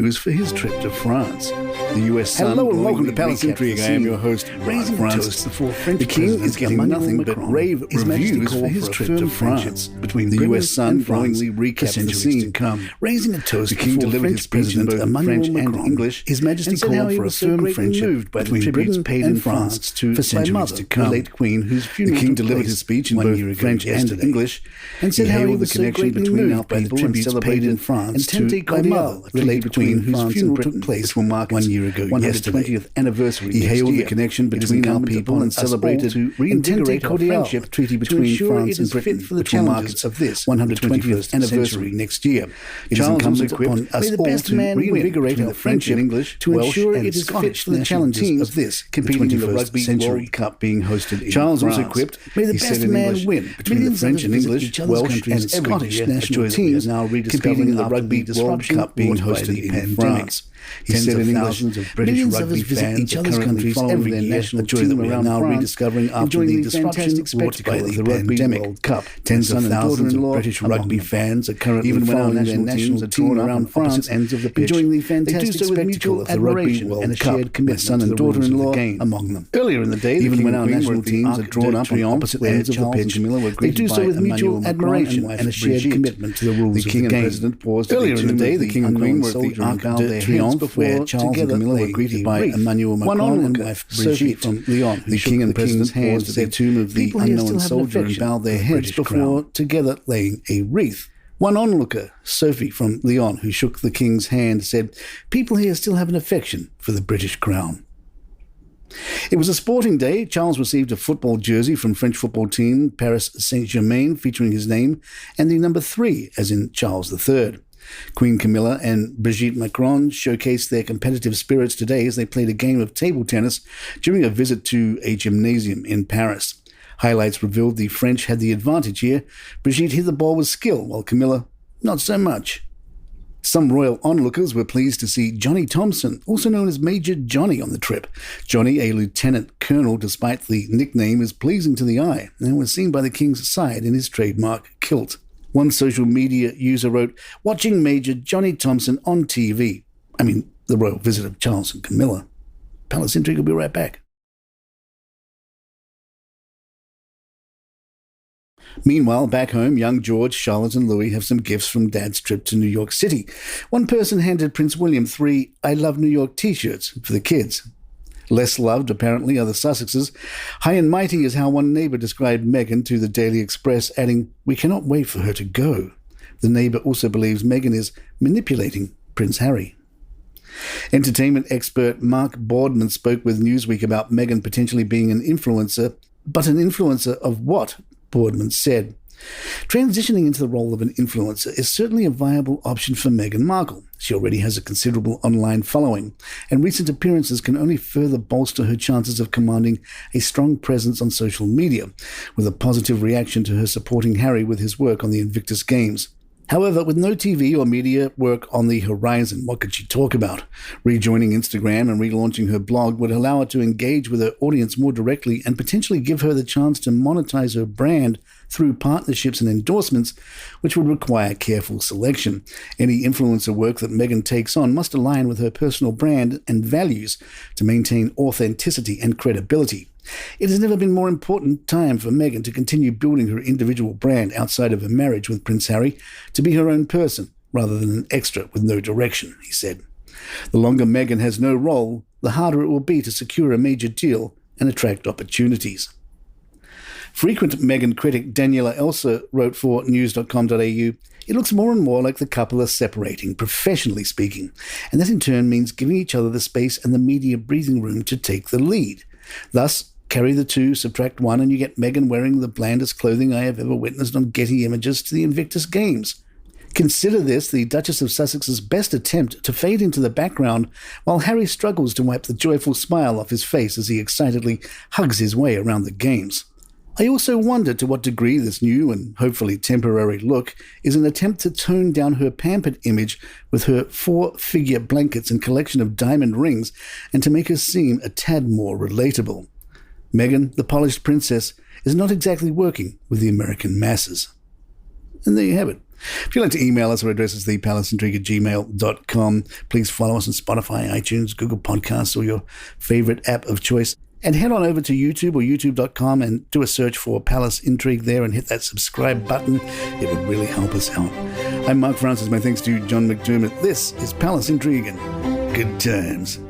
news for his trip to France. The U.S. Sun. Hello and welcome to Palace Intrigue. I am your host, Raising a toast before French The King is getting nothing but rave reviews for his trip to France. Between the U.S. Sun glowingly recaps the scene. Raising a toast The King before delivered French his president President Emmanuel French and Macron, English, His Majesty and said how called he for a was so firm greatly friendship moved by the between tribute Britain paid and in France France to for centuries mother, to come. the late Queen, whose The funeral King took delivered place his speech in 1 both year ago French and yesterday, English, and said he how he hailed was the so connection greatly between moved our by the people and tributes celebrated paid in France Entente to my Cordiale, mother, the late between Queen, whose France funeral and Britain, took place which will mark 1 year ago 120th anniversary. He next hailed the year. connection It is between our incumbent people upon and us all celebrated to Entente reinvigorate our Cordiale, friendship a treaty to between ensure France it and is Britain, fit for the which will mark challenges its of this 120th anniversary century. next year. It is Charles incumbent also upon quipped, us "May the all best to man win reinvigorate between our the French and English to Welsh ensure and it is Scottish fit for the national challenges teams of this competing in the 21st Rugby century. World Cup being hosted in Charles France." also quipped, "May the he best said in man English, win between the Millions French of and us visit English, each other's Welsh countries and every Scottish year, national a joy that we teams are now competing rediscovering in the after Rugby the World disruption Cup being brought by hosted the in pandemic. France. He Tens said of in English, thousands of British millions of rugby us visit fans each are other's currently countries following every their year, national a joy team that we are around now France, rediscovering after enjoying the the disruption fantastic brought by spectacle of the the Rugby pandemic. World Cup. Tens of Son and thousands of daughter-in-law British among rugby them. fans are currently Even when our following their national national teams are team drawn up around on opposite France, ends of the pitch, enjoying the they fantastic do so with spectacle mutual of the Rugby admiration World and a Cup, shared their commitment son to and the rules of the daughter-in-law game among them. Earlier in the day, Even the when King our and Queen national were at the teams are Arc drawn de up on Triomphe, opposite where ends of the Charles pitch, and Camilla were they greeted do by so with mutual Emmanuel Macron admiration and wife and a shared Brigitte. commitment to the rules The of King the and game. President paused at Earlier the in the tomb day, of the King and Queen were at the soldier Arc and de their Triomphe, heads where before Charles and together Camilla were laying greeted a by wreath. Emmanuel One Macron and onlooker, wife Sophie Brigitte from Lyon, who The shook King and the King's President hand, paused at the said, tomb of the "People here unknown still have an soldier and affection bowed their for the heads British before crown." together laying a wreath. One onlooker, Sophie from Lyon, who shook the King's hand, said, "People here still have an affection for the British crown." It was a sporting day. Charles received a football jersey from French football team Paris Saint-Germain featuring his name and the number 3, as in Charles III. Queen Camilla and Brigitte Macron showcased their competitive spirits today as they played a game of table tennis during a visit to a gymnasium in Paris. Highlights revealed the French had the advantage here. Brigitte hit the ball with skill, while Camilla, not so much. Some royal onlookers were pleased to see Johnny Thompson, also known as Major Johnny, on the trip. Johnny, a lieutenant colonel despite the nickname, is pleasing to the eye and was seen by the King's side in his trademark kilt. One social media user wrote, "Watching Major Johnny Thompson on TV." I mean, the royal visit of Charles and Camilla. Palace Intrigue will be right back. Meanwhile, back home, young George, Charlotte and Louis have some gifts from Dad's trip to New York City. One person handed Prince William 3 "I Love New York" t-shirts for the kids. Less loved, apparently, are the Sussexes. High and mighty is how one neighbour described Meghan to the Daily Express, adding, "We cannot wait for her to go." The neighbour also believes Meghan is manipulating Prince Harry. Entertainment expert Mark Boardman spoke with Newsweek about Meghan potentially being an influencer, but an influencer of what? Boardman said, "Transitioning into the role of an influencer is certainly a viable option for Meghan Markle. She already has a considerable online following, and recent appearances can only further bolster her chances of commanding a strong presence on social media, with a positive reaction to her supporting Harry with his work on the Invictus Games. However, with no TV or media work on the horizon, what could she talk about? Rejoining Instagram and relaunching her blog would allow her to engage with her audience more directly and potentially give her the chance to monetize her brand through partnerships and endorsements, which would require careful selection. Any influencer work that Meghan takes on must align with her personal brand and values to maintain authenticity and credibility. It has never been more important time for Meghan to continue building her individual brand outside of her marriage with Prince Harry, to be her own person rather than an extra with no direction," he said. "The longer Meghan has no role, the harder it will be to secure a major deal and attract opportunities." Frequent Meghan critic Daniela Elsa wrote for news.com.au, "It looks more and more like the couple are separating, professionally speaking, and that in turn means giving each other the space and the media breathing room to take the lead. Thus, carry the 2, subtract 1, and you get Meghan wearing the blandest clothing I have ever witnessed on Getty Images to the Invictus Games. Consider this the Duchess of Sussex's best attempt to fade into the background while Harry struggles to wipe the joyful smile off his face as he excitedly hugs his way around the games. I also wonder to what degree this new and hopefully temporary look is an attempt to tone down her pampered image with her 4-figure blankets and collection of diamond rings and to make her seem a tad more relatable. Meghan, the polished princess, is not exactly working with the American masses." And there you have it. If you'd like to email us, our address is thepalaceintrigue@gmail.com. Please follow us on Spotify, iTunes, Google Podcasts, or your favorite app of choice. And head on over to YouTube or youtube.com and do a search for Palace Intrigue there and hit that subscribe button. It would really help us out. I'm Mark Francis. My thanks to John McDermott. This is Palace Intrigue and good times.